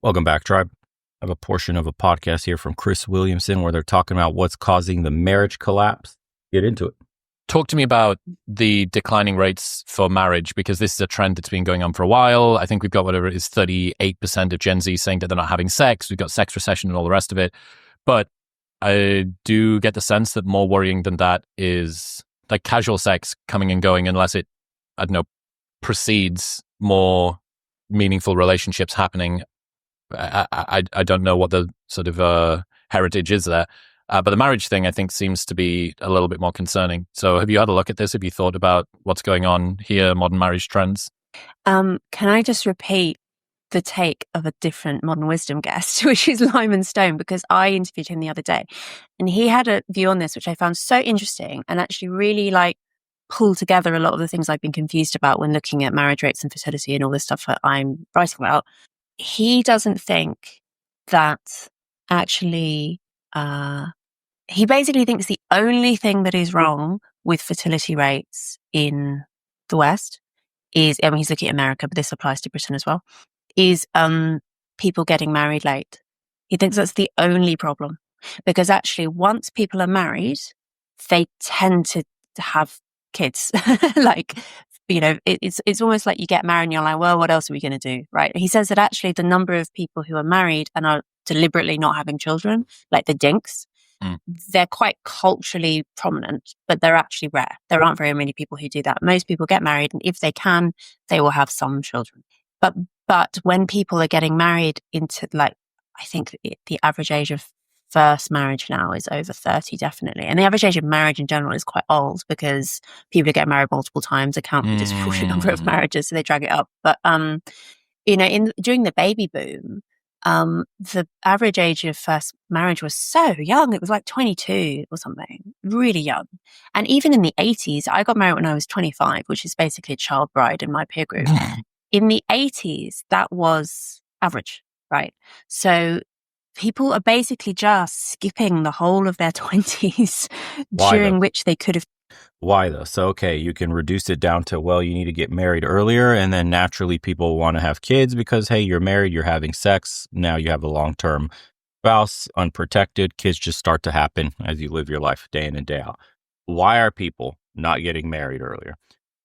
Welcome back, Tribe. I have a portion of a podcast here from Chris Williamson where they're talking about what's causing the marriage collapse. Get into it. Talk to me about the declining rates for marriage, because this is a trend that's been going on for a while. I think we've got whatever it is, 38% of Gen Z saying that they're not having sex. We've got sex recession and all the rest of it. But I do get the sense that more worrying than that is like casual sex coming and going unless it, I don't know, precedes more meaningful relationships happening. I don't know what the sort of heritage is there. But the marriage thing, I think, seems to be a little bit more concerning. So have you had a look at this? Have you thought about what's going on here, modern marriage trends? Can I just repeat the take of a different Modern Wisdom guest, which is Lyman Stone, because I interviewed him the other day. And he had a view on this, which I found so interesting and actually really pull together a lot of the things I've been confused about when looking at marriage rates and fertility and all this stuff that I'm writing about. He doesn't think that actually... he basically thinks the only thing that is wrong with fertility rates in the West is, I mean, he's looking at America, but this applies to Britain as well, is people getting married late. He thinks that's the only problem. Because actually, once people are married, they tend to have kids. It's almost like you get married and you're like, well, what else are we going to do, right? He says that actually the number of people who are married and are deliberately not having children, like the dinks, they're quite culturally prominent, but they're actually rare. There aren't very many people who do that. Most people get married, and if they can, they will have some children. But when people are getting married into, I think the average age of first marriage now is over 30, definitely. And the average age of marriage in general is quite old because people who get married multiple times account for disproportionate number of marriages, so they drag it up. But during the baby boom, the average age of first marriage was so young. It was like 22 or something, really young. And even in the 80s, I got married when I was 25, which is basically a child bride in my peer group. In the 80s, that was average, right? So people are basically just skipping the whole of their 20s during which they could have. Why though? So, okay, you can reduce it down to, well, you need to get married earlier, and then naturally people want to have kids because, hey, you're married, you're having sex, now you have a long-term spouse, unprotected, kids just start to happen as you live your life day in and day out. Why are people not getting married earlier?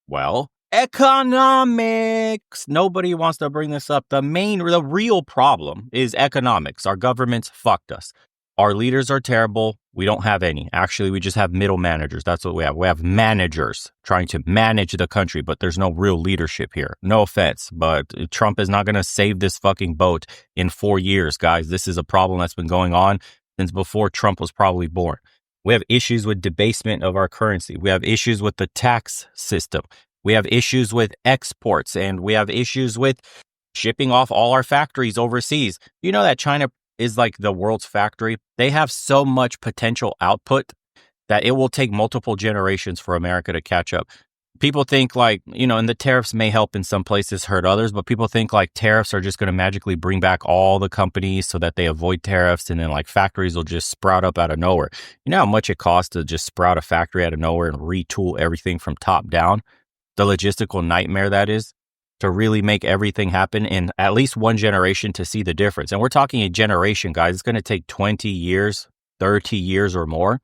Well, economics. Nobody wants to bring this up. The real problem is economics. Our government's fucked us. Our leaders are terrible. We don't have any. Actually, we just have middle managers. That's what we have. We have managers trying to manage the country, but there's no real leadership here. No offense, but Trump is not going to save this fucking boat in 4 years, guys. This is a problem that's been going on since before Trump was probably born. We have issues with debasement of our currency. We have issues with the tax system. We have issues with exports, and we have issues with shipping off all our factories overseas. You know that China is like the world's factory. They have so much potential output that it will take multiple generations for America to catch up. People think and the tariffs may help in some places, hurt others, but people think tariffs are just going to magically bring back all the companies so that they avoid tariffs, and then factories will just sprout up out of nowhere. You know how much it costs to just sprout a factory out of nowhere and retool everything from top down? The logistical nightmare that is, to really make everything happen in at least one generation to see the difference. And we're talking a generation, guys. It's going to take 20 years, 30 years or more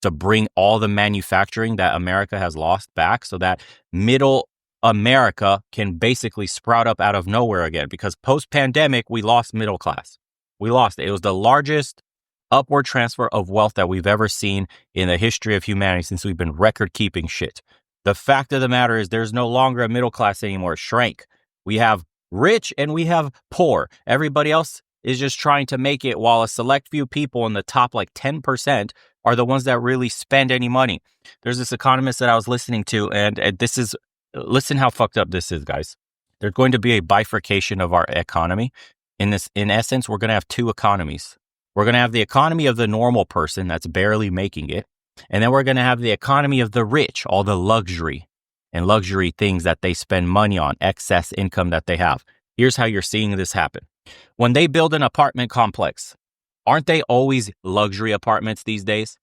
to bring all the manufacturing that America has lost back so that middle America can basically sprout up out of nowhere again. Because post-pandemic, we lost middle class. We lost it. It was the largest upward transfer of wealth that we've ever seen in the history of humanity since we've been record-keeping shit. The fact of the matter is there's no longer a middle class anymore. It shrank. We have rich and we have poor. Everybody else is just trying to make it, while a select few people in the top 10% are the ones that really spend any money. There's this economist that I was listening to, and listen how fucked up this is, guys. There's going to be a bifurcation of our economy. In essence, we're going to have two economies. We're going to have the economy of the normal person that's barely making it. And then we're going to have the economy of the rich, all the luxury things that they spend money on, excess income that they have. Here's how you're seeing this happen. When they build an apartment complex, aren't they always luxury apartments these days?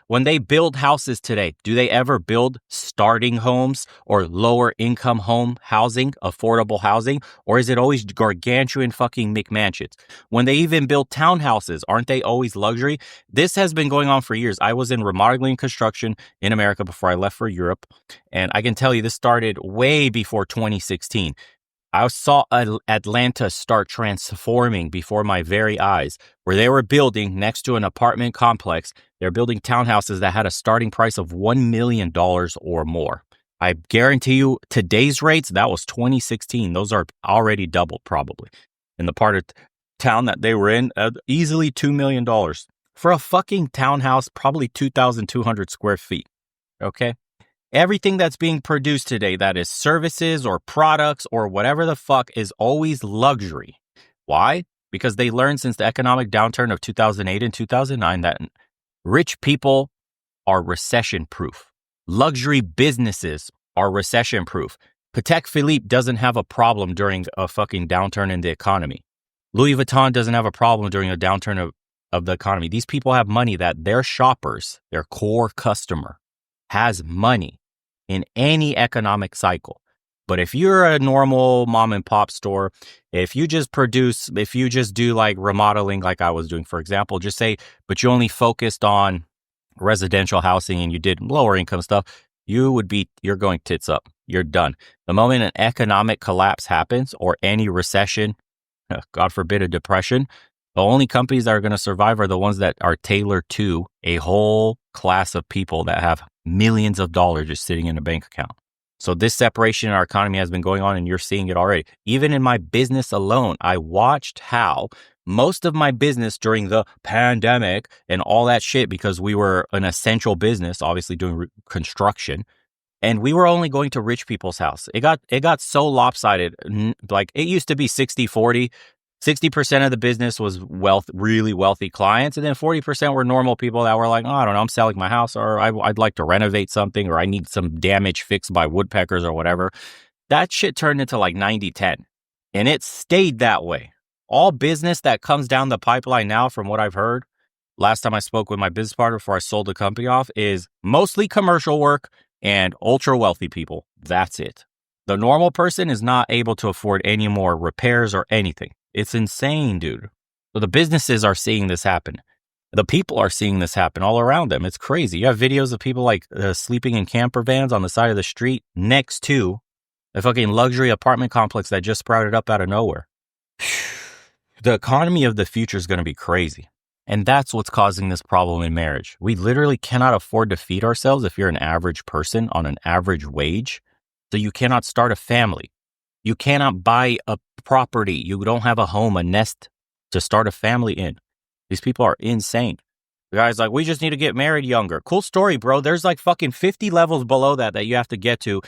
When they build houses today, do they ever build starting homes or lower income home housing, affordable housing? Or is it always gargantuan fucking McMansions? When they even build townhouses, aren't they always luxury? This has been going on for years. I was in remodeling construction in America before I left for Europe. And I can tell you this started way before 2016. I saw Atlanta start transforming before my very eyes, where they were building next to an apartment complex. They're building townhouses that had a starting price of $1 million or more. I guarantee you today's rates, that was 2016. Those are already doubled probably. In the part of town that they were in, easily $2 million for a fucking townhouse, probably 2,200 square feet. Okay. Everything that's being produced today, that is services or products or whatever the fuck, is always luxury. Why? Because they learned since the economic downturn of 2008 and 2009 that rich people are recession proof. Luxury businesses are recession proof. Patek Philippe doesn't have a problem during a fucking downturn in the economy. Louis Vuitton doesn't have a problem during a downturn of the economy. These people have money that their shoppers, their core customer, has money in any economic cycle. But if you're a normal mom and pop store, if you just do like remodeling like I was doing, for example, just say, but you only focused on residential housing and you did lower income stuff, you're going tits up. You're done. The moment an economic collapse happens or any recession, God forbid a depression, the only companies that are going to survive are the ones that are tailored to a whole class of people that have millions of dollars just sitting in a bank account. So this separation in our economy has been going on and you're seeing it already. Even in my business alone, I watched how most of my business during the pandemic and all that shit, because we were an essential business, obviously doing construction, and we were only going to rich people's house. It got so lopsided. Like it used to be 60-40. 60% of the business was really wealthy clients. And then 40% were normal people that were like, oh, I don't know, I'm selling my house, or I'd like to renovate something, or I need some damage fixed by woodpeckers or whatever. That shit turned into like 90-10. And it stayed that way. All business that comes down the pipeline now, from what I've heard, last time I spoke with my business partner before I sold the company off, is mostly commercial work and ultra wealthy people. That's it. The normal person is not able to afford any more repairs or anything. It's insane, dude. So the businesses are seeing this happen. The people are seeing this happen all around them. It's crazy. You have videos of people like sleeping in camper vans on the side of the street next to a fucking luxury apartment complex that just sprouted up out of nowhere. The economy of the future is going to be crazy. And that's what's causing this problem in marriage. We literally cannot afford to feed ourselves if you're an average person on an average wage. So you cannot start a family. You cannot buy a property. You don't have a home, a nest to start a family in. These people are insane. The guy's like, we just need to get married younger. Cool story, bro. There's like fucking 50 levels below that you have to get to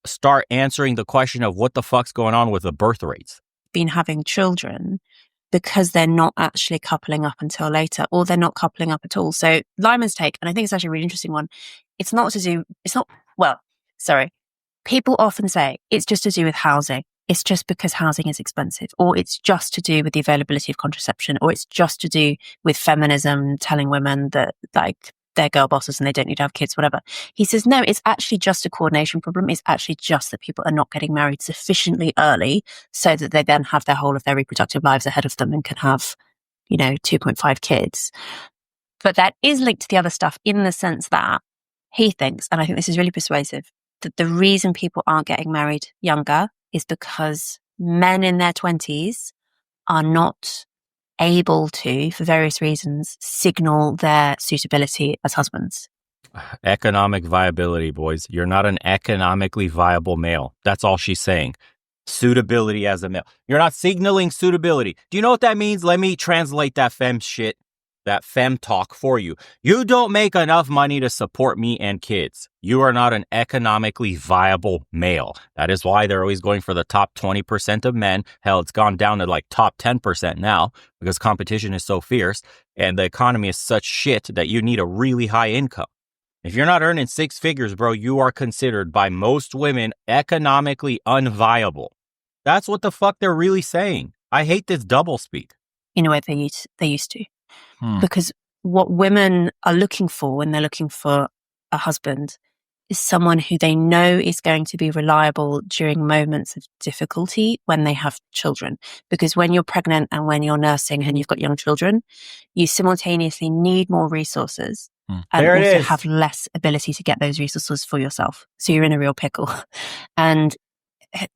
start answering the question of what the fuck's going on with the birth rates. Been having children because they're not actually coupling up until later, or they're not coupling up at all. So Lyman's take, and I think it's actually a really interesting one. People often say it's just to do with housing. It's just because housing is expensive, or it's just to do with the availability of contraception, or it's just to do with feminism telling women that like they're girl bosses and they don't need to have kids, whatever. He says, no, it's actually just a coordination problem. It's actually just that people are not getting married sufficiently early so that they then have their whole of their reproductive lives ahead of them and can have, 2.5 kids. But that is linked to the other stuff in the sense that he thinks, and I think this is really persuasive, that the reason people aren't getting married younger is because men in their 20s are not able to, for various reasons, signal their suitability as husbands. Economic viability, boys. You're not an economically viable male. That's all she's saying. Suitability as a male. You're not signaling suitability. Do you know what that means? Let me translate that fem shit, that fem talk for you. You don't make enough money to support me and kids. You are not an economically viable male. That is why they're always going for the top 20% of men. Hell, it's gone down to like top 10% now because competition is so fierce and the economy is such shit that you need a really high income. If you're not earning six figures, bro, you are considered by most women economically unviable. That's what the fuck they're really saying. I hate this doublespeak. In a way they used to. Because what women are looking for when they're looking for a husband is someone who they know is going to be reliable during moments of difficulty when they have children. Because when you're pregnant and when you're nursing and you've got young children, you simultaneously need more resources and There it also is. have less ability to get those resources for yourself. So you're in a real pickle. And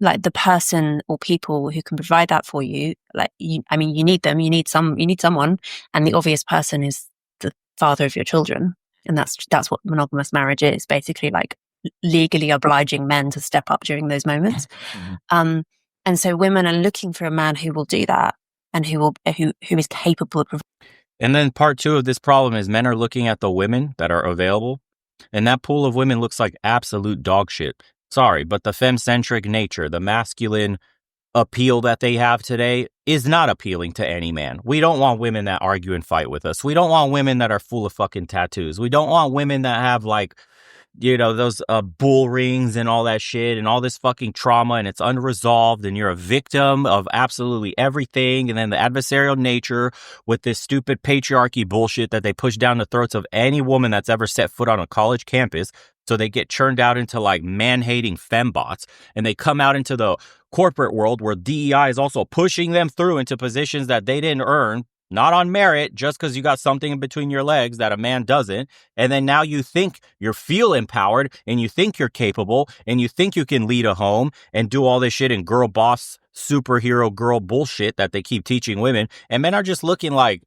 like the person or people who can provide that for you, like, you need them, you need someone. And the obvious person is the father of your children. And that's what monogamous marriage is, basically, like legally obliging men to step up during those moments. And so women are looking for a man who will do that and who is capable of. And then part 2 of this problem is men are looking at the women that are available, and that pool of women looks like absolute dog shit. Sorry, but the femme-centric nature, the masculine appeal that they have today is not appealing to any man. We don't want women that argue and fight with us. We don't want women that are full of fucking tattoos. We don't want women that have like, those bull rings and all that shit and all this fucking trauma and it's unresolved and you're a victim of absolutely everything. And then the adversarial nature with this stupid patriarchy bullshit that they push down the throats of any woman that's ever set foot on a college campus. So they get churned out into like man-hating fembots and they come out into the corporate world where DEI is also pushing them through into positions that they didn't earn. Not on merit, just because you got something in between your legs that a man doesn't. And then now you think you feel empowered and you think you're capable and you think you can lead a home and do all this shit in girl boss, superhero girl bullshit that they keep teaching women. And men are just looking like,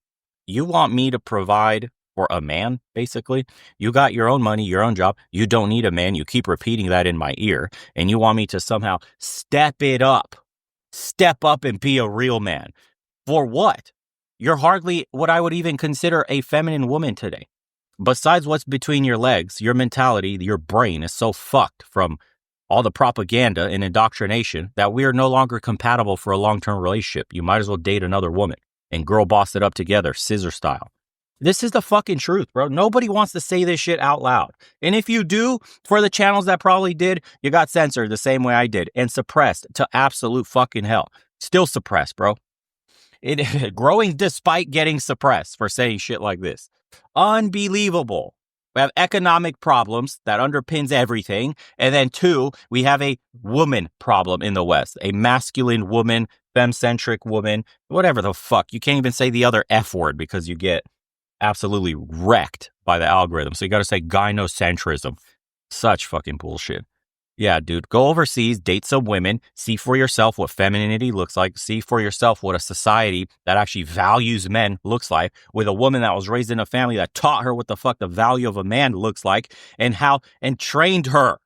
you want me to provide for a man, basically? You got your own money, your own job. You don't need a man. You keep repeating that in my ear. And you want me to somehow step up and be a real man. For what? You're hardly what I would even consider a feminine woman today. Besides what's between your legs, your mentality, your brain is so fucked from all the propaganda and indoctrination that we are no longer compatible for a long-term relationship. You might as well date another woman and girl boss it up together, scissor style. This is the fucking truth, bro. Nobody wants to say this shit out loud. And if you do, for the channels that probably did, you got censored the same way I did and suppressed to absolute fucking hell. Still suppressed, bro. It growing despite getting suppressed for saying shit like this. Unbelievable. We have economic problems that underpins everything. And then 2, we have a woman problem in the West. A masculine woman, femme-centric woman, whatever the fuck. You can't even say the other F word because you get absolutely wrecked by the algorithm. So you got to say gynocentrism. Such fucking bullshit. Yeah, dude, go overseas, date some women, see for yourself what femininity looks like, see for yourself what a society that actually values men looks like, with a woman that was raised in a family that taught her what the fuck the value of a man looks like, and trained her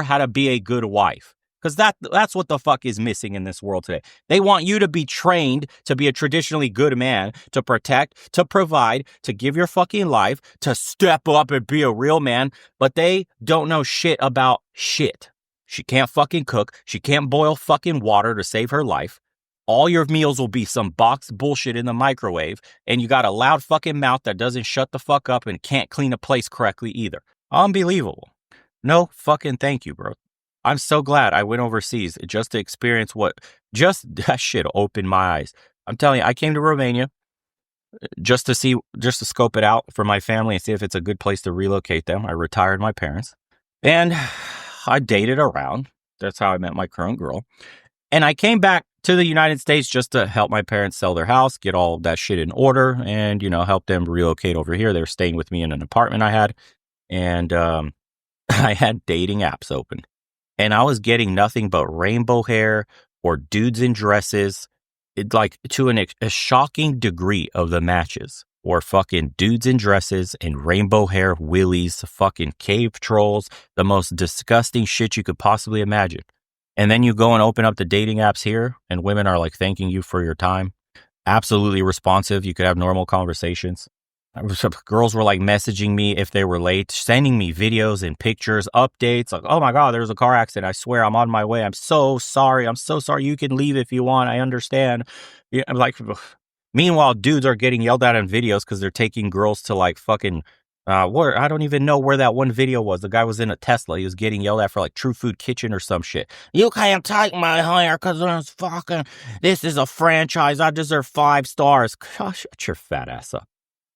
how to be a good wife. Because that's what the fuck is missing in this world today. They want you to be trained to be a traditionally good man, to protect, to provide, to give your fucking life, to step up and be a real man, but they don't know shit about shit. She can't fucking cook. She can't boil fucking water to save her life. All your meals will be some boxed bullshit in the microwave, and you got a loud fucking mouth that doesn't shut the fuck up and can't clean a place correctly either. Unbelievable. No fucking thank you, bro. I'm so glad I went overseas just to experience that shit opened my eyes. I'm telling you, I came to Romania just to scope it out for my family and see if it's a good place to relocate them. I retired my parents and I dated around. That's how I met my current girl. And I came back to the United States just to help my parents sell their house, get all that shit in order and, help them relocate over here. They were staying with me in an apartment I had. And I had dating apps open. And I was getting nothing but rainbow hair or dudes in dresses, to a shocking degree of the matches. Or fucking dudes in dresses and rainbow hair willies, fucking cave trolls, the most disgusting shit you could possibly imagine. And then you go and open up the dating apps here and women are like thanking you for your time. Absolutely responsive. You could have normal conversations. Girls were like messaging me if they were late, sending me videos and pictures, updates. Like, oh my God, there's a car accident. I swear I'm on my way. I'm so sorry. You can leave if you want. I understand. Yeah, I'm like, meanwhile, dudes are getting yelled at in videos because they're taking girls to like fucking, I don't even know where that one video was. The guy was in a Tesla. He was getting yelled at for like True Food Kitchen or some shit. You can't take my hair because this is a franchise. I deserve 5 stars. Gosh, shut your fat ass up.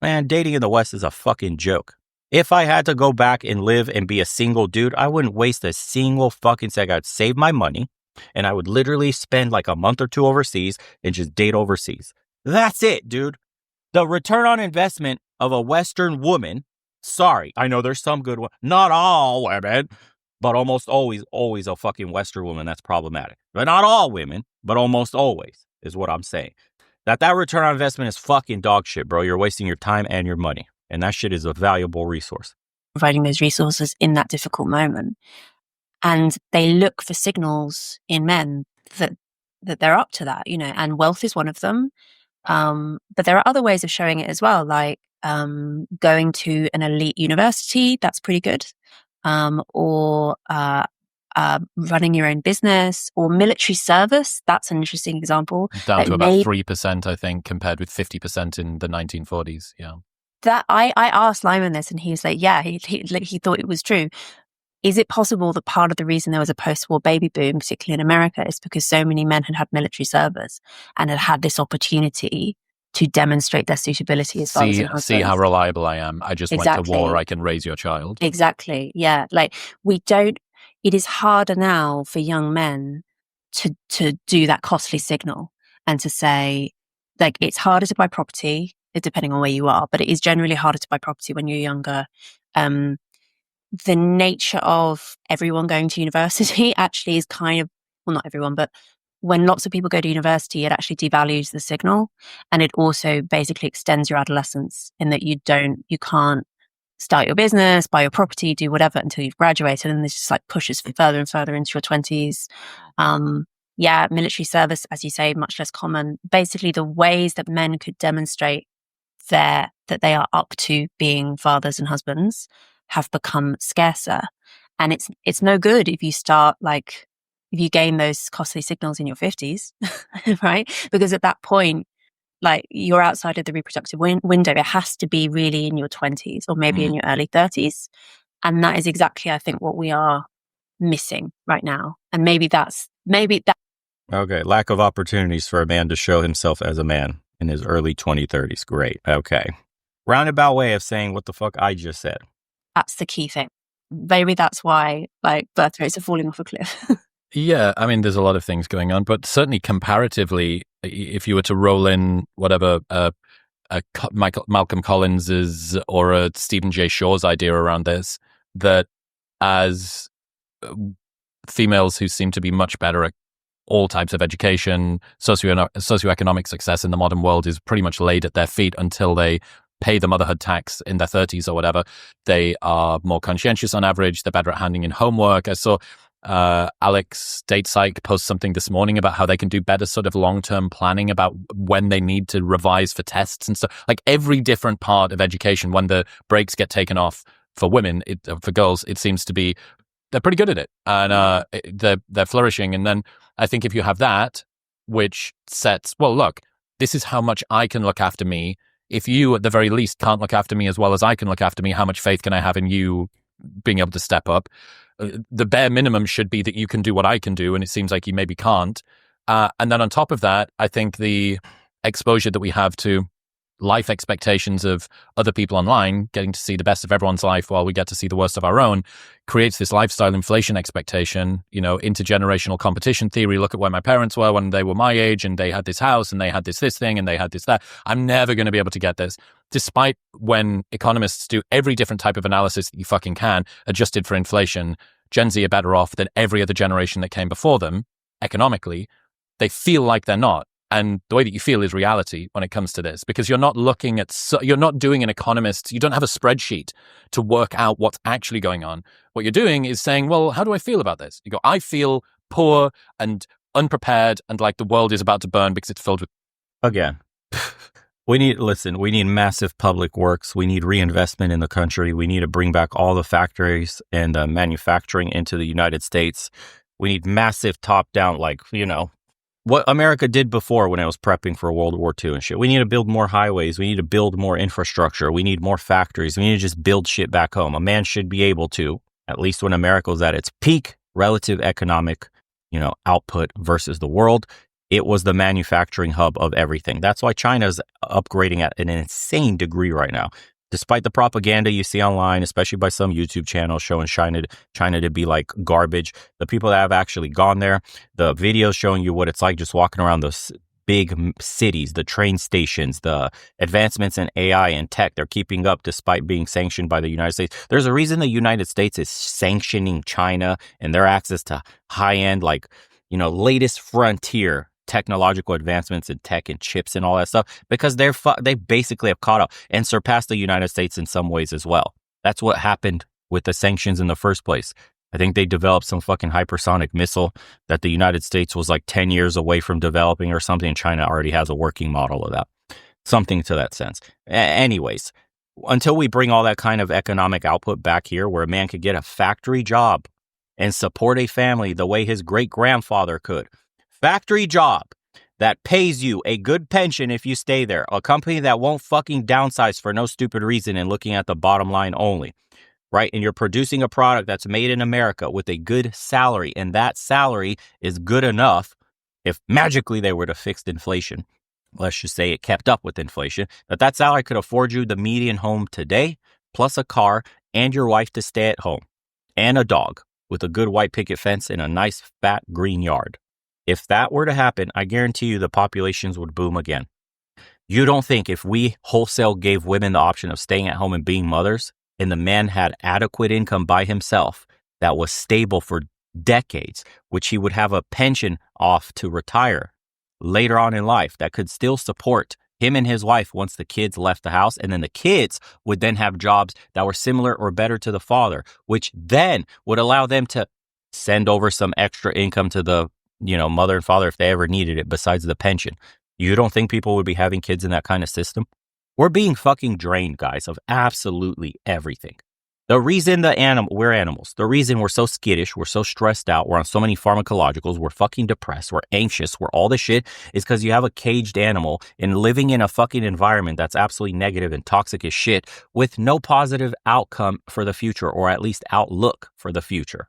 Man, dating in the West is a fucking joke. If I had to go back and live and be a single dude, I wouldn't waste a single fucking second. I'd save my money and I would literally spend like a month or two overseas and just date overseas. That's it, dude. The return on investment of a Western woman, sorry, I know there's some good ones, not all women, but almost always a fucking Western woman that's problematic. But not all women, but almost always is what I'm saying. That return on investment is fucking dog shit, bro. You're wasting your time and your money. And that shit is a valuable resource. Providing those resources in that difficult moment. And they look for signals in men that they're up to that, and wealth is one of them. But there are other ways of showing it as well, like going to an elite university, that's pretty good. Or running your own business, or military service. That's an interesting example. Down to about 3%, I think, compared with 50% in the 1940s. Yeah. That I asked Lyman this, and he was like, yeah, he thought it was true. Is it possible that part of the reason there was a post-war baby boom, particularly in America, is because so many men had military service and had this opportunity to demonstrate their suitability as fathers and husbands? See how reliable I am. I just went to war. I can raise your child. Exactly. Yeah. Like it is harder now for young men to do that costly signal and to say, like, it's harder to buy property, depending on where you are, but it is generally harder to buy property when you're younger. The nature of everyone going to university actually is kind of, well, not everyone, but when lots of people go to university, it actually devalues the signal. And it also basically extends your adolescence in that you can't start your business, buy your property, do whatever until you've graduated. And this just like pushes further and further into your 20s. Military service, as you say, much less common. Basically, the ways that men could demonstrate that they are up to being fathers and husbands have become scarcer. And it's no good if you gain those costly signals in your 50s, right? Because at that point, like, you're outside of the reproductive window. It has to be really in your 20s or maybe in your early 30s. And that is exactly, I think, what we are missing right now. And maybe that. Okay. Lack of opportunities for a man to show himself as a man in his early 30s. Great. Okay. Roundabout way of saying what the fuck I just said. That's the key thing. Maybe that's why, like, birth rates are falling off a cliff. Yeah, I mean, there's a lot of things going on, but certainly comparatively, if you were to roll in whatever Malcolm Collins's or a Stephen J. Shaw's idea around this, that as females who seem to be much better at all types of education, socioeconomic success in the modern world is pretty much laid at their feet until they pay the motherhood tax in their 30s or whatever. They are more conscientious on average. They're better at handing in homework. I saw Alex Datesike post something this morning about how they can do better sort of long-term planning about when they need to revise for tests and stuff. Like every different part of education, when the breaks get taken off for women, for girls, it seems to be they're pretty good at it, and they're flourishing. And then I think if you have that, which sets, well, look, this is how much I can look after me. If you, at the very least, can't look after me as well as I can look after me, how much faith can I have in you being able to step up? The bare minimum should be that you can do what I can do, and it seems like you maybe can't. And then on top of that, I think the exposure that we have to life expectations of other people online, getting to see the best of everyone's life while we get to see the worst of our own, creates this lifestyle inflation expectation, intergenerational competition theory. Look at where my parents were when they were my age, and they had this house, and they had this thing, and they had this, that. I'm never going to be able to get this. Despite when economists do every different type of analysis that you fucking can, adjusted for inflation, Gen Z are better off than every other generation that came before them, economically. They feel like they're not. And the way that you feel is reality when it comes to this, because you're not looking at, you're not doing an economist, you don't have a spreadsheet to work out what's actually going on. What you're doing is saying, well, how do I feel about this? You go, I feel poor and unprepared and like the world is about to burn because it's filled with... Again, we need massive public works. We need reinvestment in the country. We need to bring back all the factories and manufacturing into the United States. We need massive top-down, what America did before when it was prepping for World War II and shit. We need to build more highways. We need to build more infrastructure. We need more factories. We need to just build shit back home. A man should be able to, at least when America was at its peak relative economic, output versus the world, it was the manufacturing hub of everything. That's why China's upgrading at an insane degree right now. Despite the propaganda you see online, especially by some YouTube channels showing China to be like garbage, the people that have actually gone there, the videos showing you what it's like just walking around those big cities, the train stations, the advancements in AI and tech, they're keeping up despite being sanctioned by the United States. There's a reason the United States is sanctioning China and their access to high-end, like, latest frontier technological advancements in tech and chips and all that stuff, because they basically have caught up and surpassed the United States in some ways as well. That's what happened with the sanctions in the first place. I think they developed some fucking hypersonic missile that the United States was like 10 years away from developing or something, and China already has a working model of that. Something to that sense. Anyways, until we bring all that kind of economic output back here where a man could get a factory job and support a family the way his great-grandfather could. Factory job that pays you a good pension if you stay there. A company that won't fucking downsize for no stupid reason and looking at the bottom line only. Right? And you're producing a product that's made in America with a good salary. And that salary is good enough if magically they were to fix inflation. Let's just say it kept up with inflation. That salary could afford you the median home today, plus a car and your wife to stay at home. And a dog with a good white picket fence and a nice fat green yard. If that were to happen, I guarantee you the populations would boom again. You don't think if we wholesale gave women the option of staying at home and being mothers, and the man had adequate income by himself that was stable for decades, which he would have a pension off to retire later on in life that could still support him and his wife once the kids left the house, and then the kids would then have jobs that were similar or better to the father, which then would allow them to send over some extra income to the mother and father if they ever needed it besides the pension. You don't think people would be having kids in that kind of system? We're being fucking drained, guys, of absolutely everything. The reason we're animals, the reason we're so skittish, we're so stressed out, we're on so many pharmacologicals, we're fucking depressed, we're anxious, we're all this shit is because you have a caged animal and living in a fucking environment that's absolutely negative and toxic as shit with no positive outcome for the future, or at least outlook for the future.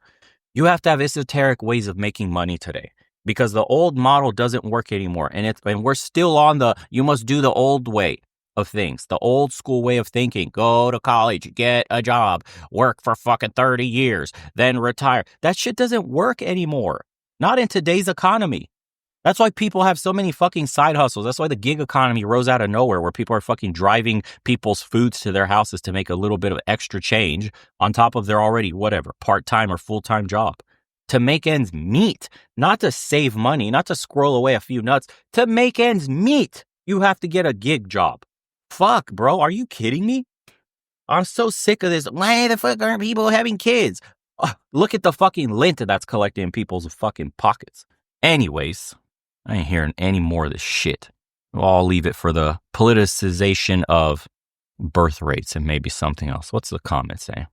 You have to have esoteric ways of making money today because the old model doesn't work anymore. And we're still on you must do the old way of things, the old school way of thinking. Go to college, get a job, work for fucking 30 years, then retire. That shit doesn't work anymore. Not in today's economy. That's why people have so many fucking side hustles. That's why the gig economy rose out of nowhere, where people are fucking driving people's foods to their houses to make a little bit of extra change on top of their already, part-time or full-time job. To make ends meet, not to save money, not to scroll away a few nuts. To make ends meet, you have to get a gig job. Fuck, bro, are you kidding me? I'm so sick of this. Why the fuck aren't people having kids? Look at the fucking lint that's collected in people's fucking pockets. Anyways, I ain't hearing any more of this shit. I'll leave it for the politicization of birth rates and maybe something else. What's the comment saying?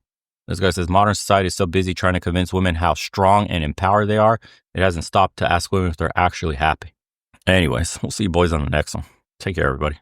This guy says, modern society is so busy trying to convince women how strong and empowered they are, it hasn't stopped to ask women if they're actually happy. Anyways, we'll see you boys on the next one. Take care, everybody.